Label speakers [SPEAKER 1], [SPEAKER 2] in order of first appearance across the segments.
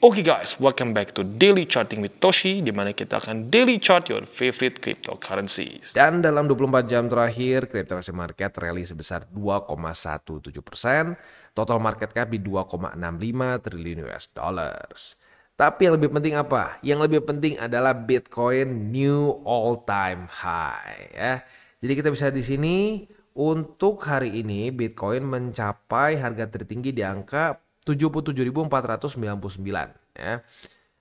[SPEAKER 1] Oke guys, welcome back to Daily Charting with Toshi, di mana kita akan daily chart your favorite cryptocurrencies.
[SPEAKER 2] Dan dalam 24 jam terakhir, cryptocurrency market rally sebesar 2,17%, total market cap di 2,65 triliun US dollars. Tapi yang lebih penting apa? Yang lebih penting adalah Bitcoin new all time high ya. Jadi kita bisa di sini untuk hari ini Bitcoin mencapai harga tertinggi di angka 77.499 ya.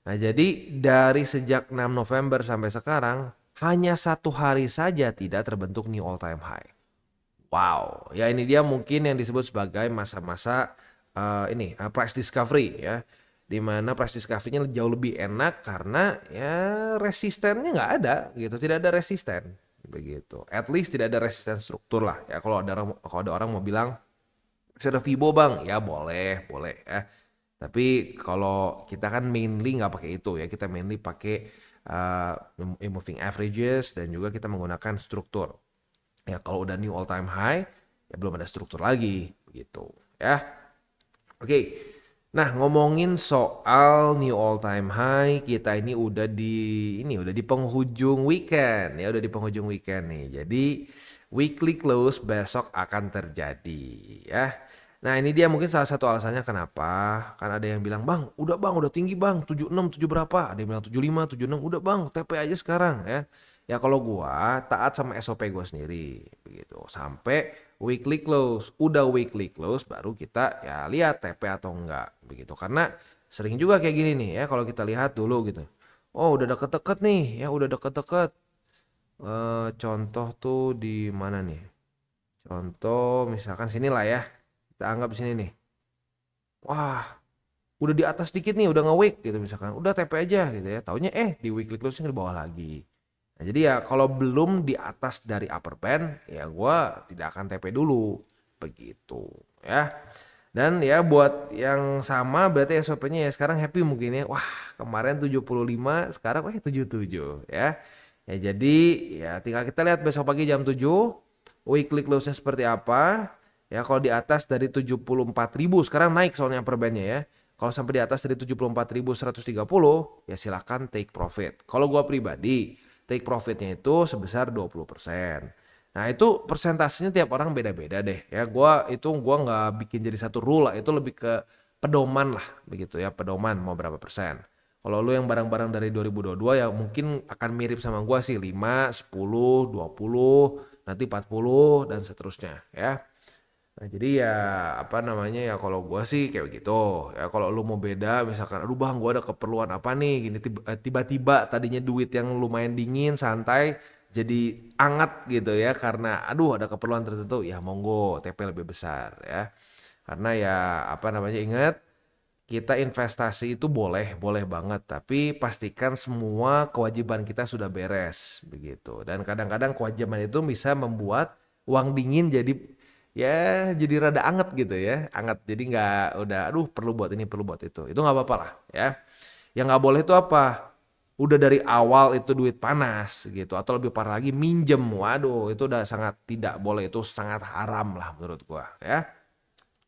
[SPEAKER 2] Nah, jadi dari sejak 6 November sampai sekarang hanya satu hari saja tidak terbentuk new all time high. Wow, ya ini dia mungkin yang disebut sebagai masa-masa price discovery ya. Di mana price discovery-nya jauh lebih enak karena ya resistennya nggak ada gitu, tidak ada resisten begitu. At least tidak ada resisten struktur lah ya. Kalau ada orang mau bilang ada Fibo bang, ya boleh ya. Tapi kalau kita kan mainly nggak pakai itu ya, kita mainly pakai moving averages dan juga kita menggunakan struktur. Ya kalau udah new all time high, ya belum ada struktur lagi, begitu ya. Oke, nah ngomongin soal new all time high, kita ini udah di penghujung weekend ya, udah di penghujung weekend nih. Jadi weekly close besok akan terjadi ya. Nah ini dia mungkin salah satu alasannya kenapa. Kan ada yang bilang bang udah tinggi bang 76 7 berapa. Ada yang bilang 75 76 udah bang TP aja sekarang ya. Ya kalau gua taat sama SOP gua sendiri begitu. Sampai weekly close. Udah weekly close baru kita ya lihat TP atau enggak begitu. Karena sering juga kayak gini nih ya kalau kita lihat dulu gitu. Oh udah deket-deket nih ya udah deket-deket. Contoh tuh di mana nih? Contoh misalkan sini lah ya. Kita anggap sini nih. Wah, udah di atas dikit nih, udah nge-wick gitu misalkan. Udah TP aja gitu ya. Taunya di weekly closing di bawah lagi. Nah, jadi ya kalau belum di atas dari upper band, ya gua tidak akan TP dulu. Begitu ya. Dan ya buat yang sama berarti SOP-nya ya sekarang happy mungkin ya. Wah, kemarin 75, sekarang 77 ya. Ya jadi ya tinggal kita lihat besok pagi jam 7 weekly close-nya seperti apa. Ya kalau di atas dari 74.000 sekarang naik soalnya per bandnya ya. Kalau sampai di atas dari 74.130 ya silahkan take profit. Kalau gua pribadi take profitnya itu sebesar 20%. Nah itu persentasenya tiap orang beda-beda deh ya. Gua nggak bikin jadi satu rule lah. Itu lebih ke pedoman lah begitu ya. Pedoman mau berapa persen. Kalau lu yang barang-barang dari 2022 ya mungkin akan mirip sama gua sih 5, 10, 20, nanti 40 dan seterusnya ya. Nah jadi ya apa namanya ya kalau gua sih kayak gitu ya. Kalau lu mau beda misalkan aduh bang gua ada keperluan apa nih gini tiba-tiba tadinya duit yang lumayan dingin santai jadi anget gitu ya karena aduh ada keperluan tertentu ya monggo TP lebih besar ya. Karena ya apa namanya ingat kita investasi itu boleh banget tapi pastikan semua kewajiban kita sudah beres begitu. Dan kadang-kadang kewajiban itu bisa membuat uang dingin jadi rada anget gitu ya, anget jadi nggak udah aduh perlu buat ini perlu buat itu nggak apa-apa lah ya. Yang nggak boleh itu apa, udah dari awal itu duit panas gitu atau lebih parah lagi minjem, waduh itu udah sangat tidak boleh, itu sangat haram lah menurut gua ya.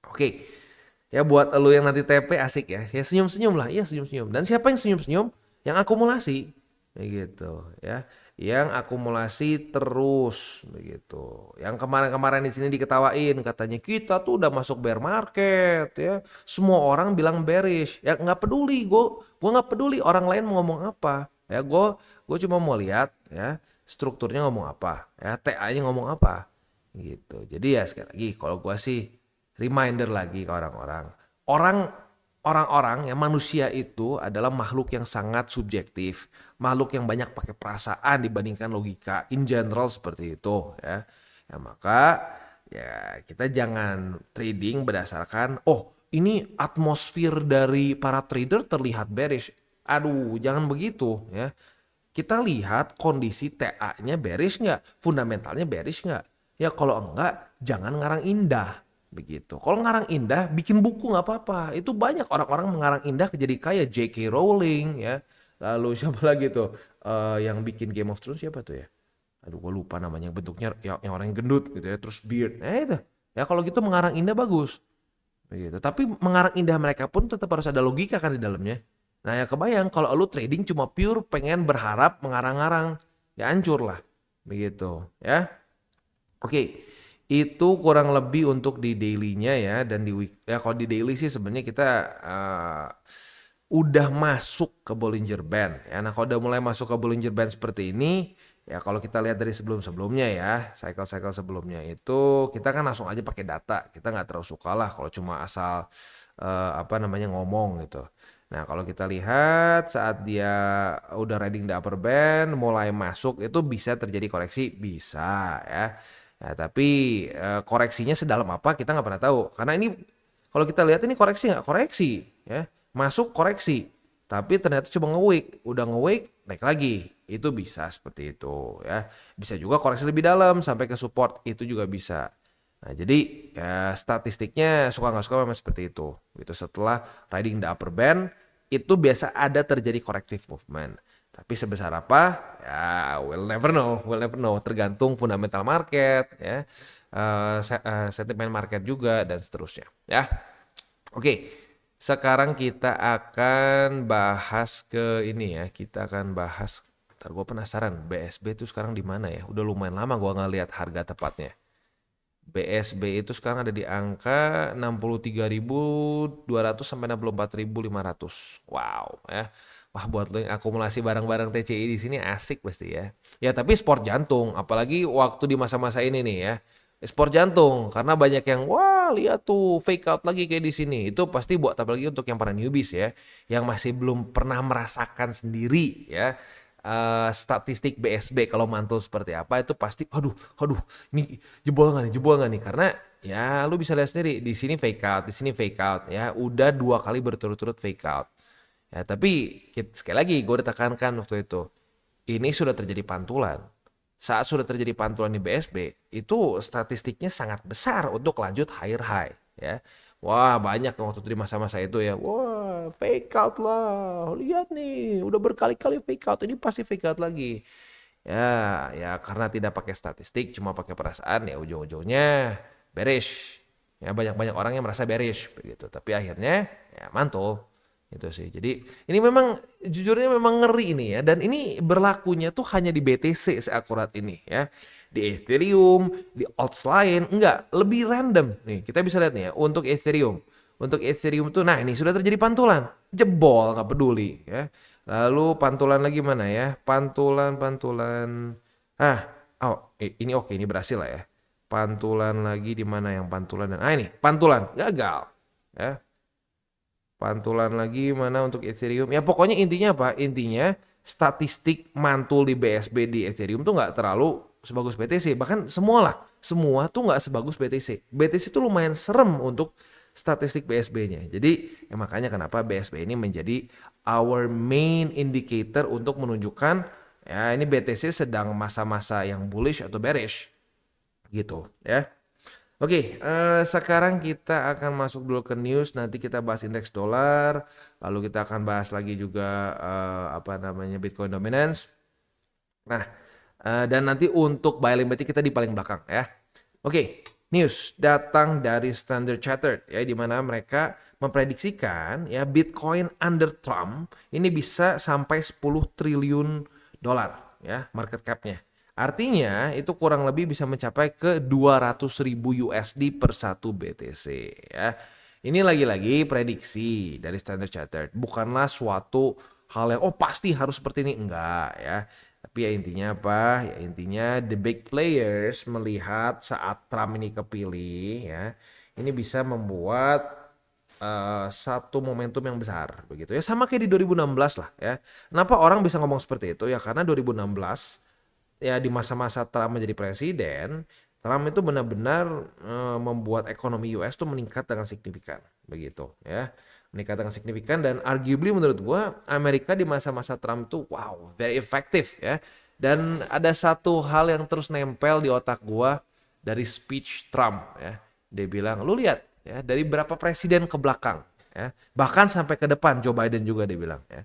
[SPEAKER 2] Oke ya buat lu yang nanti TP asik ya, senyum-senyum lah, iya senyum-senyum. Dan siapa yang senyum-senyum? Yang akumulasi gitu ya, yang akumulasi terus begitu. Yang kemarin-kemarin di sini diketawain katanya kita tuh udah masuk bear market ya. Semua orang bilang bearish. Ya nggak peduli gua nggak peduli orang lain mau ngomong apa. Ya gua cuma mau lihat ya strukturnya ngomong apa, ya TA-nya ngomong apa gitu. Jadi ya sekali lagi kalau gua sih reminder lagi ke orang-orang. Orang-orang ya manusia itu adalah makhluk yang sangat subjektif, makhluk yang banyak pakai perasaan dibandingkan logika in general seperti itu ya. Ya maka ya kita jangan trading berdasarkan ini atmosfer dari para trader terlihat bearish. Aduh jangan begitu ya. Kita lihat kondisi TA-nya bearish nggak, fundamentalnya bearish nggak. Ya kalau enggak jangan ngarang indah. Begitu. Kalau ngarang indah bikin buku nggak apa-apa. Itu banyak orang-orang mengarang indah jadi kayak J.K. Rowling ya. Lalu siapa lagi tuh yang bikin Game of Thrones siapa tuh ya? Aduh gue lupa namanya, bentuknya yang orang gendut gitu ya terus beard. Nah itu. Ya kalau gitu mengarang indah bagus. Begitu. Tapi mengarang indah mereka pun tetap harus ada logika kan di dalamnya. Nah ya kebayang kalau lu trading cuma pure pengen berharap mengarang-arang, ya hancur lah. Begitu ya. Oke, itu kurang lebih untuk di daily-nya ya, dan di week ya kalau di daily sih sebenarnya kita udah masuk ke Bollinger Band ya. Nah kalau udah mulai masuk ke Bollinger Band seperti ini ya, kalau kita lihat dari sebelum-sebelumnya ya, cycle-cycle sebelumnya itu kita kan langsung aja pakai data, kita nggak terlalu suka lah kalau cuma asal ngomong gitu. Nah kalau kita lihat saat dia udah riding the upper band mulai masuk itu bisa terjadi koreksi, bisa ya. Ya, tapi koreksinya sedalam apa kita nggak pernah tahu. Karena ini kalau kita lihat ini koreksi nggak? Koreksi ya. Masuk koreksi. Tapi ternyata cuma nge-weak. Udah nge-weak naik lagi. Itu bisa seperti itu ya. Bisa juga koreksi lebih dalam sampai ke support. Itu juga bisa. Nah jadi ya, statistiknya suka nggak suka memang seperti itu. Itu setelah riding the upper band itu biasa ada terjadi corrective movement. Tapi sebesar apa? Ya, we'll never know. Tergantung fundamental market, ya, sentimen market juga dan seterusnya. Ya, oke. Sekarang kita akan bahas ke ini ya. Kita akan bahas. Ntar gue penasaran, BSB itu sekarang di mana ya? Udah lumayan lama gue nggak lihat harga tepatnya. BSB itu sekarang ada di angka 63.200 sampai 64.500. Wow, ya. Wah, buat lo yang akumulasi barang-barang TCI di sini asik pasti ya. Ya, tapi sport jantung, apalagi waktu di masa-masa ini nih ya. Sport jantung karena banyak yang wah lihat tuh fake out lagi kayak di sini. Itu pasti buat apalagi untuk yang para newbies ya, yang masih belum pernah merasakan sendiri ya. Statistik BSB kalau mantul seperti apa itu pasti aduh ini jebol nggak nih karena ya lu bisa lihat sendiri di sini fake out ya, udah 2 kali berturut-turut fake out ya. Tapi sekali lagi gue udah tekankan waktu itu, ini sudah terjadi pantulan. Saat sudah terjadi pantulan di BSB itu statistiknya sangat besar untuk lanjut higher high ya. Wah banyak waktu itu di masa-masa itu ya. Wah fake out lah. Lihat nih udah berkali-kali fake out. Ini pasti fake out lagi. Ya karena tidak pakai statistik cuma pakai perasaan ya ujung-ujungnya bearish. Ya banyak-banyak orang yang merasa bearish begitu. Tapi akhirnya ya mantul. Itu sih. Jadi ini memang jujurnya memang ngeri ini ya. Dan ini berlakunya tuh hanya di BTC seakurat ini ya. Di Ethereum, di alts lain, enggak, lebih random. Nih, kita bisa lihat nih ya, untuk Ethereum. Untuk Ethereum tuh, nah ini sudah terjadi pantulan. Jebol, nggak peduli. Ya. Lalu pantulan lagi mana ya? Pantulan. Ini oke, ini berhasil lah ya. Pantulan lagi di mana yang pantulan? Ini, pantulan, gagal. Ya. Pantulan lagi mana untuk Ethereum? Ya pokoknya intinya apa? Intinya statistik mantul di BSB di Ethereum tuh nggak terlalu sebagus BTC, bahkan semua tuh nggak sebagus BTC. BTC tuh lumayan serem untuk statistik BSB-nya. Jadi ya makanya kenapa BSB ini menjadi our main indicator untuk menunjukkan ya ini BTC sedang masa-masa yang bullish atau bearish gitu ya. Oke, sekarang kita akan masuk dulu ke news. Nanti kita bahas indeks dolar, lalu kita akan bahas lagi juga Bitcoin dominance. Nah, dan nanti untuk buy limit kita di paling belakang ya. Oke, news datang dari Standard Chartered ya, di mana mereka memprediksikan ya Bitcoin under Trump ini bisa sampai 10 triliun dolar ya market cap-nya. Artinya itu kurang lebih bisa mencapai ke 200.000 USD per satu BTC ya. Ini lagi-lagi prediksi dari Standard Chartered, bukanlah suatu hal yang pasti harus seperti ini, enggak ya. Tapi ya intinya apa? Ya intinya the big players melihat saat Trump ini kepilih ya, ini bisa membuat satu momentum yang besar begitu ya, sama kayak di 2016 lah ya. Kenapa orang bisa ngomong seperti itu ya? Karena 2016 ya di masa-masa Trump menjadi presiden, Trump itu benar-benar membuat ekonomi US tuh meningkat dengan signifikan begitu ya. Meningkat dengan signifikan dan arguably menurut gua Amerika di masa-masa Trump itu wow, very effective ya. Dan ada satu hal yang terus nempel di otak gua dari speech Trump ya. Dia bilang, "Lu lihat ya, dari berapa presiden ke belakang ya, bahkan sampai ke depan Joe Biden juga," dia bilang ya.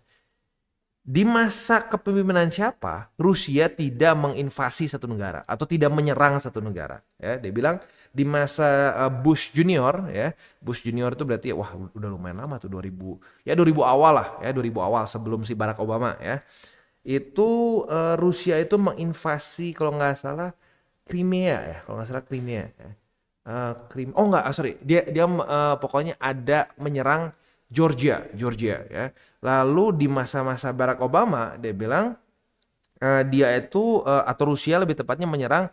[SPEAKER 2] Di masa kepemimpinan siapa, Rusia tidak menginvasi satu negara atau tidak menyerang satu negara. Ya, dia bilang di masa Bush Junior, ya, Bush Junior itu berarti wah udah lumayan lama tuh 2000, ya 2000 awal lah, ya 2000 awal sebelum si Barack Obama, ya. Itu Rusia itu menginvasi kalau nggak salah Crimea, ya, kalau nggak salah Crimea. Ya. Oh nggak, sorry, dia pokoknya ada menyerang Georgia, ya. Lalu di masa-masa Barack Obama dia bilang dia itu atau Rusia lebih tepatnya menyerang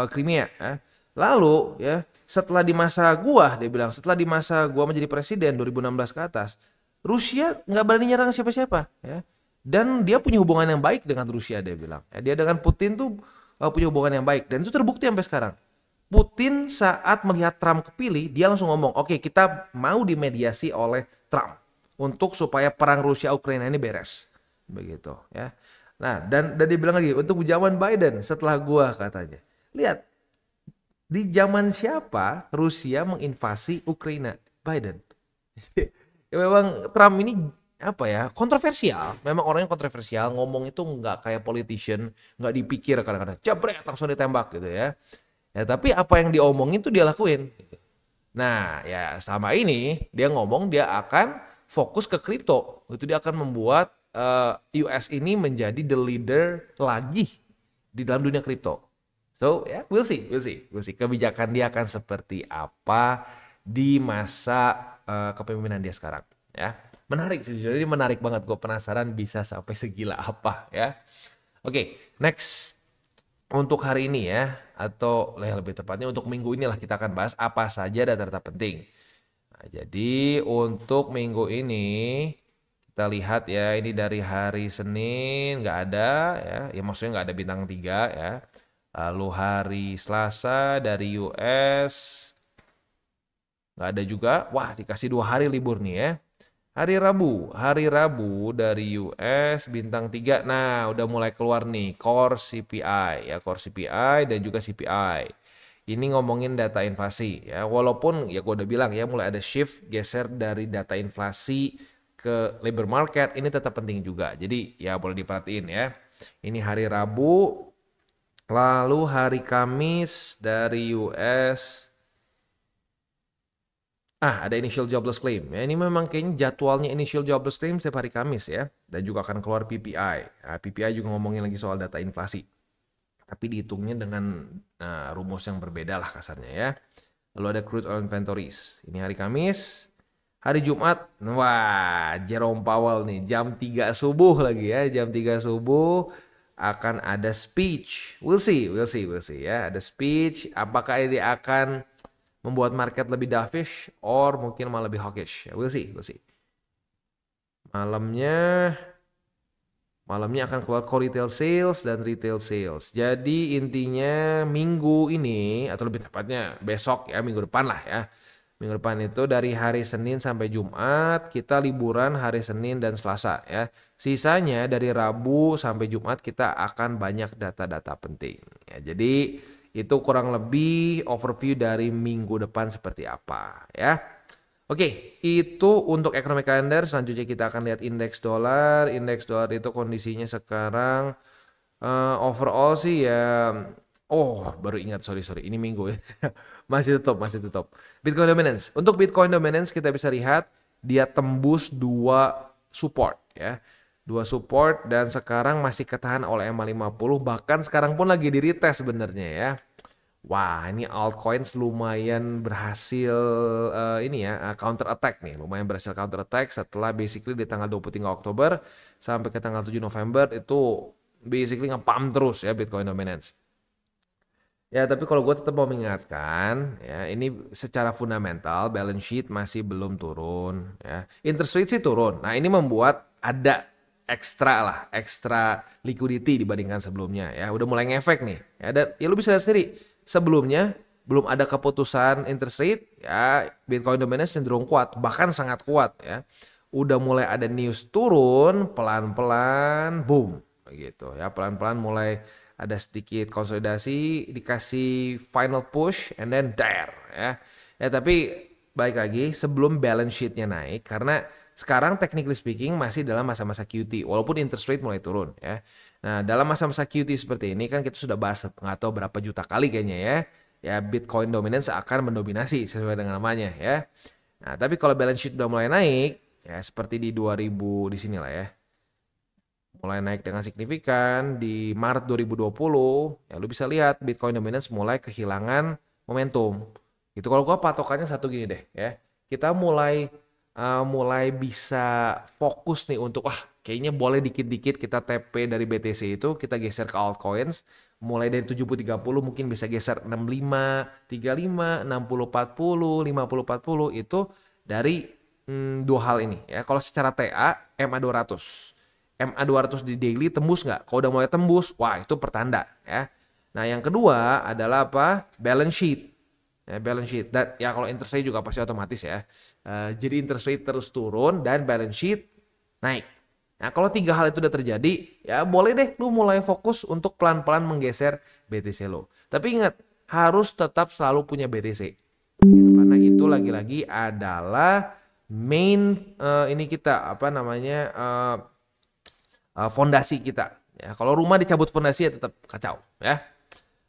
[SPEAKER 2] Crimea, ya. Lalu ya setelah di masa dia bilang setelah di masa gua menjadi presiden 2016 ke atas, Rusia nggak berani nyerang siapa-siapa, ya. Dan dia punya hubungan yang baik dengan Rusia, dia bilang. Ya, dia dengan Putin tuh punya hubungan yang baik dan itu terbukti sampai sekarang. Putin saat melihat Trump kepilih, dia langsung ngomong, oke, kita mau dimediasi oleh Trump untuk supaya perang Rusia Ukraina ini beres. Begitu, ya. Nah, dan dia bilang lagi, untuk zaman Biden setelah gua katanya. Lihat, di zaman siapa Rusia menginvasi Ukraina? Biden. Ya memang Trump ini apa ya, kontroversial. Memang orangnya kontroversial, ngomong itu nggak kayak politician, nggak dipikir kadang-kadang, jabret langsung ditembak gitu ya. Ya tapi apa yang diomongin tuh dia lakuin. Nah ya sama ini dia ngomong dia akan fokus ke kripto. Itu dia akan membuat US ini menjadi the leader lagi di dalam dunia kripto. So ya we'll see. Kebijakan dia akan seperti apa di masa kepemimpinan dia sekarang. Ya menarik sih, jadi menarik banget. Gue penasaran bisa sampai segila apa ya. Oke, next. Untuk hari ini ya, atau lebih tepatnya untuk minggu inilah kita akan bahas apa saja data-data penting. Nah, jadi untuk minggu ini kita lihat ya, ini dari hari Senin nggak ada ya maksudnya nggak ada bintang 3 ya. Lalu hari Selasa dari US nggak ada juga. Wah dikasih 2 hari libur nih ya. Hari Rabu dari US bintang 3. Nah, udah mulai keluar nih Core CPI ya, Core CPI dan juga CPI. Ini ngomongin data inflasi ya. Walaupun ya gue udah bilang ya mulai ada shift geser dari data inflasi ke labor market, ini tetap penting juga. Jadi ya boleh diperhatiin ya. Ini hari Rabu. Lalu hari Kamis dari US ada initial jobless claim. Ya, ini memang kayaknya jadwalnya initial jobless claim setiap hari Kamis ya. Dan juga akan keluar PPI. Nah, PPI juga ngomongin lagi soal data inflasi. Tapi dihitungnya dengan rumus yang berbeda lah kasarnya ya. Lalu ada crude oil inventories. Ini hari Kamis. Hari Jumat, wah Jerome Powell nih jam 3 subuh lagi ya. Jam 3 subuh akan ada speech. We'll see ya. Ada speech. Apakah ini akan membuat market lebih dovish or mungkin malah lebih hawkish. We'll see. Malamnya akan keluar core retail sales dan retail sales. Jadi intinya minggu ini atau lebih tepatnya besok ya, minggu depan lah ya. Minggu depan itu dari hari Senin sampai Jumat kita liburan hari Senin dan Selasa ya. Sisanya dari Rabu sampai Jumat kita akan banyak data-data penting. Ya, jadi itu kurang lebih overview dari minggu depan seperti apa ya. Oke, itu untuk economic calendar. Selanjutnya kita akan lihat indeks dolar. Indeks dolar itu kondisinya sekarang overall sih ya. Oh, baru ingat, sorry. Ini minggu ya. Masih tutup. Bitcoin dominance. Untuk Bitcoin dominance kita bisa lihat dia tembus 2 support ya. 2 support dan sekarang masih ketahan oleh MA50, bahkan sekarang pun lagi di retest sebenarnya ya. Wah, ini altcoins lumayan berhasil counter attack nih. Lumayan berhasil counter attack setelah basically di tanggal 23 Oktober sampai ke tanggal 7 November itu basically nge-pump terus ya Bitcoin dominance. Ya, tapi kalau gue tetap mau mengingatkan ya, ini secara fundamental balance sheet masih belum turun ya. Interest rate sih turun. Nah, ini membuat ada ekstra liquidity dibandingkan sebelumnya ya. Udah mulai ngefek nih. Ya, dan ya lu bisa lihat sendiri. Sebelumnya belum ada keputusan interest rate ya, Bitcoin dominance cenderung kuat, bahkan sangat kuat ya. Udah mulai ada news turun, pelan-pelan boom gitu ya. Pelan-pelan mulai ada sedikit konsolidasi, dikasih final push and then there ya. Ya tapi balik lagi sebelum balance sheetnya naik, karena sekarang technically speaking masih dalam masa-masa QT walaupun interest rate mulai turun ya. Nah, dalam masa-masa QT seperti ini kan kita sudah bahas nggak tahu berapa juta kali kayaknya ya. Ya Bitcoin dominance akan mendominasi sesuai dengan namanya ya. Nah, tapi kalau balance sheet udah mulai naik ya seperti di 2000 di sini lah ya. Mulai naik dengan signifikan di Maret 2020, ya lu bisa lihat Bitcoin dominance mulai kehilangan momentum. Itu kalau gua patokannya satu gini deh ya. Kita mulai bisa fokus nih untuk kayaknya boleh dikit-dikit kita TP dari BTC itu kita geser ke altcoins. Mulai dari 70-30 mungkin bisa geser 65-35, 60-40, 50-40 itu dari dua hal ini ya. Kalau secara TA MA200. MA200 di daily tembus nggak? Kalau udah mulai tembus, wah itu pertanda ya. Nah yang kedua adalah apa? Balance sheet. Ya, balance sheet. Dan ya kalau interest rate juga pasti otomatis ya. Jadi interest rate terus turun dan balance sheet naik. Nah kalau tiga hal itu udah terjadi, ya boleh deh lu mulai fokus untuk pelan-pelan menggeser BTC lo. Tapi ingat, harus tetap selalu punya BTC. Gitu, karena itu lagi-lagi adalah main ini kita fondasi kita. Ya, kalau rumah dicabut fondasi ya tetap kacau ya.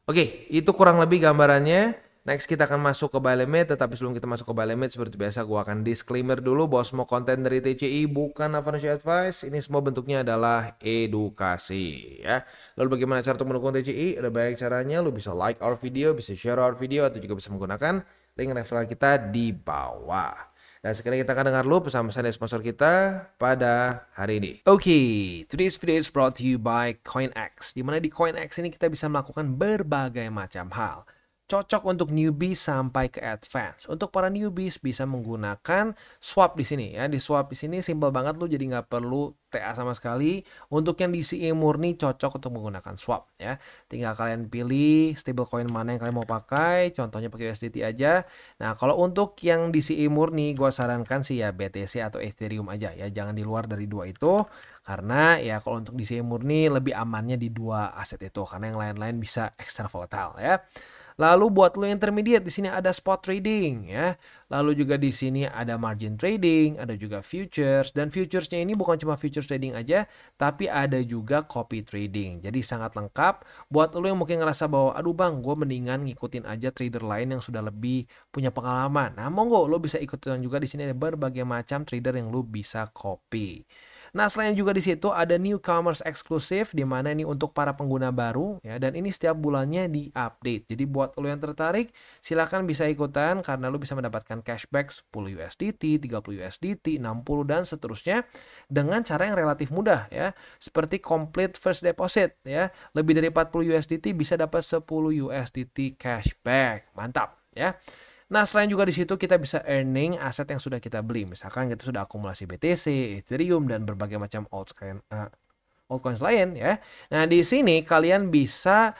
[SPEAKER 2] Oke, itu kurang lebih gambarannya. Next kita akan masuk ke buy limit, tetapi sebelum kita masuk ke buy limit seperti biasa gua akan disclaimer dulu bahwa semua konten dari TCI bukan financial advice. Ini semua bentuknya adalah edukasi ya. Lalu bagaimana cara untuk mendukung TCI? Ada banyak caranya. Lu bisa like our video, bisa share our video atau juga bisa menggunakan link referral kita di bawah. Dan sekarang kita akan dengar dulu pesan-pesan dari sponsor kita pada hari ini. Oke, today's video is brought to you by CoinX. Dimana di CoinX ini kita bisa melakukan berbagai macam hal. Cocok untuk newbies sampai ke advance. Untuk para newbies bisa menggunakan swap di sini ya. Di swap di sini simple banget lu jadi nggak perlu TA sama sekali. Untuk yang DCA murni cocok untuk menggunakan swap ya. Tinggal kalian pilih stablecoin mana yang kalian mau pakai. Contohnya pakai USDT aja. Nah kalau untuk yang DCA murni gue sarankan sih ya BTC atau Ethereum aja ya. Jangan di luar dari dua itu. Karena ya kalau untuk DCA murni lebih amannya di dua aset itu. Karena yang lain-lain bisa extra volatile ya. Lalu buat lo intermediate di sini ada spot trading ya. Lalu juga di sini ada margin trading, ada juga futures dan futuresnya ini bukan cuma futures trading aja, tapi ada juga copy trading. Jadi sangat lengkap buat lo yang mungkin ngerasa bahwa aduh bang, gue mendingan ngikutin aja trader lain yang sudah lebih punya pengalaman. Nah, monggo lo bisa ikutin juga di sini ada berbagai macam trader yang lo bisa copy. Nah, selain juga di situ ada newcomers eksklusif di mana ini untuk para pengguna baru ya dan ini setiap bulannya diupdate. Jadi buat lo yang tertarik silakan bisa ikutan karena lo bisa mendapatkan cashback 10 USDT, 30 USDT, 60 dan seterusnya dengan cara yang relatif mudah ya. Seperti complete first deposit ya. Lebih dari 40 USDT bisa dapat 10 USDT cashback. Mantap ya. Nah, selain juga di situ kita bisa earning aset yang sudah kita beli. Misalkan kita sudah akumulasi BTC, Ethereum, dan berbagai macam altcoins lain ya. Nah, di sini kalian bisa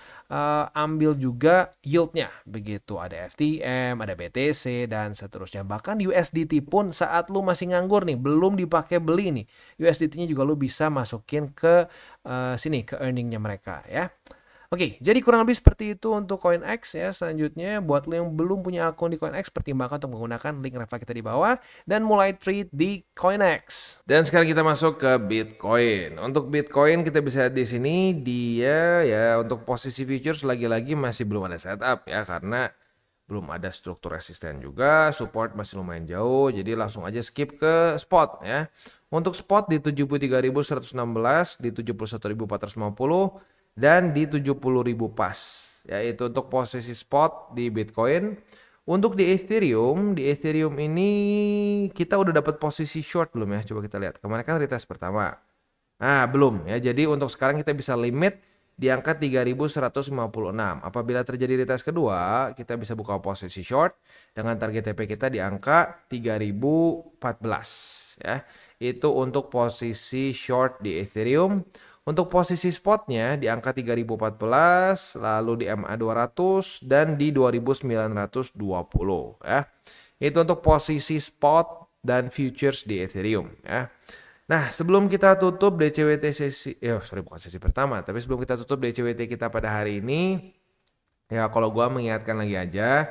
[SPEAKER 2] ambil juga yieldnya. Begitu ada FTM, ada BTC, dan seterusnya. Bahkan USDT pun saat lu masih nganggur nih, belum dipakai beli nih. USDT-nya juga lu bisa masukin ke sini, ke earningnya mereka ya. Oke, jadi kurang lebih seperti itu untuk CoinX ya. Selanjutnya buat lo yang belum punya akun di CoinX pertimbangkan untuk menggunakan link referral kita di bawah dan mulai trade di CoinX. Dan sekarang kita masuk ke Bitcoin. Untuk Bitcoin kita bisa lihat di sini dia ya untuk posisi futures lagi-lagi masih belum ada setup ya karena belum ada struktur resisten juga, support masih lumayan jauh. Jadi langsung aja skip ke spot ya. Untuk spot di 73.116, di 71.450 dan di 70.000 pas. Yaitu untuk posisi spot di Bitcoin. Untuk di Ethereum ini kita udah dapat posisi short belum ya? Coba kita lihat. Kemarin kan retest pertama. Nah, belum ya. Jadi untuk sekarang kita bisa limit di angka 3.156. Apabila terjadi retest kedua, kita bisa buka posisi short dengan target TP kita di angka 3.014 ya. Itu untuk posisi short di Ethereum. Untuk posisi spotnya di angka 3014, lalu di MA200 dan di 2920 ya. Itu untuk posisi spot dan futures di Ethereum ya. Nah, sebelum kita tutup DCWT bukan sesi pertama, tapi sebelum kita tutup DCWT kita pada hari ini, ya kalau gua mengingatkan lagi aja,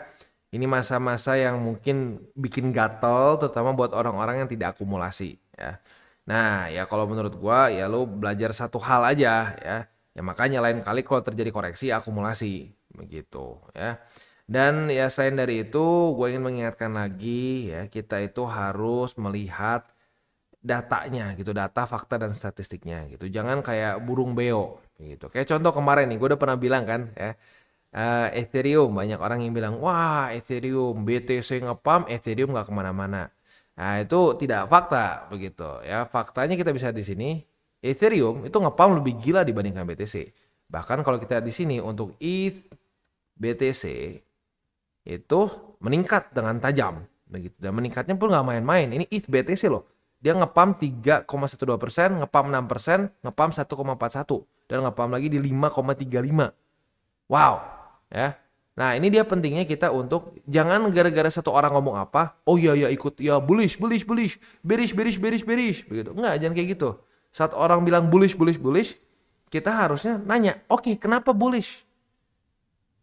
[SPEAKER 2] ini masa-masa yang mungkin bikin gatel, terutama buat orang-orang yang tidak akumulasi. ya. Nah, ya kalau menurut gua ya lu belajar satu hal aja ya. Ya makanya lain kali kalau terjadi koreksi akumulasi begitu ya. Dan ya selain dari itu gue ingin mengingatkan lagi ya kita itu harus melihat datanya gitu, data, fakta dan statistiknya gitu. Jangan kayak burung beo gitu. Kayak contoh kemarin nih gue udah pernah bilang kan ya. Ethereum banyak orang yang bilang wah Ethereum BTC ngepump Ethereum nggak kemana-mana. Nah itu tidak fakta begitu ya. Faktanya kita bisa di sini Ethereum itu ngepump lebih gila dibandingkan BTC. Bahkan kalau kita di sini untuk ETH BTC itu meningkat dengan tajam begitu. Dan meningkatnya pun nggak main-main. Ini ETH BTC loh. Dia ngepump 3,12%, ngepump 6%, ngepump 1,41 dan ngepump lagi di 5,35. Wow, ya. Nah, ini dia pentingnya kita untuk jangan gara-gara satu orang ngomong apa, oh iya ya ikut ya bullish, bearish begitu. Enggak, jangan kayak gitu. Saat orang bilang bullish, kita harusnya nanya, "Oke, kenapa bullish?"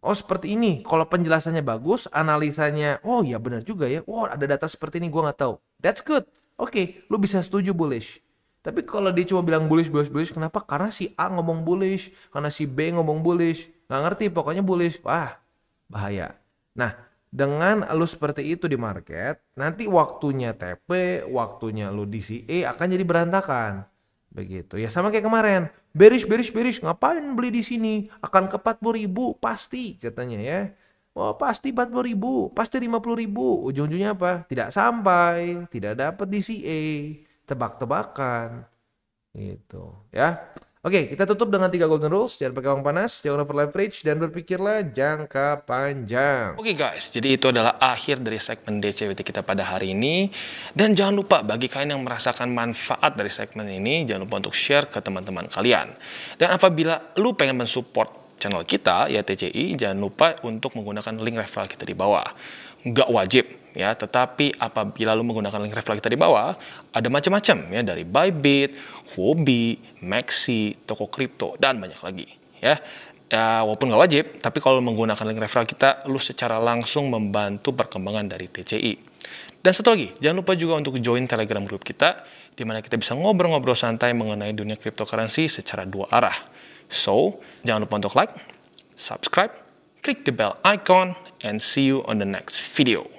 [SPEAKER 2] Oh, seperti ini. Kalau penjelasannya bagus, analisanya, oh ya benar juga ya. Oh, ada data seperti ini gua nggak tahu. That's good. Oke, lu bisa setuju bullish. Tapi kalau dia cuma bilang bullish, kenapa? Karena si A ngomong bullish, karena si B ngomong bullish. Nggak ngerti, pokoknya bullish. Wah, bahaya. Nah, dengan lu seperti itu di market, nanti waktunya TP, waktunya lu DCA akan jadi berantakan. Begitu. Ya sama kayak kemarin. Bearish. Ngapain beli di sini? Akan ke 40.000 pasti katanya ya. Oh pasti 40.000, pasti 50.000. Ujung-ujungnya apa? Tidak sampai, tidak dapat DCA. Tebak-tebakan. Gitu ya. Oke, kita tutup dengan 3 golden rules. Jangan pakai uang panas, jangan over leverage, dan berpikirlah jangka panjang.
[SPEAKER 1] Oke guys, jadi itu adalah akhir dari segmen DCWT kita pada hari ini. Dan jangan lupa bagi kalian yang merasakan manfaat dari segmen ini, jangan lupa untuk share ke teman-teman kalian. Dan apabila lu pengen mensupport channel kita, ya TCI, jangan lupa untuk menggunakan link referral kita di bawah. Nggak wajib ya, tetapi apabila lu menggunakan link referral kita di bawah, ada macam-macam ya, dari Bybit, Huobi, Maxi, toko kripto, dan banyak lagi ya. Ya, walaupun nggak wajib, tapi kalau menggunakan link referral kita, lu secara langsung membantu perkembangan dari TCI. Dan satu lagi, jangan lupa juga untuk join Telegram group kita, di mana kita bisa ngobrol-ngobrol santai mengenai dunia cryptocurrency secara 2 arah. So, jangan lupa untuk like, subscribe, click the bell icon, and see you on the next video.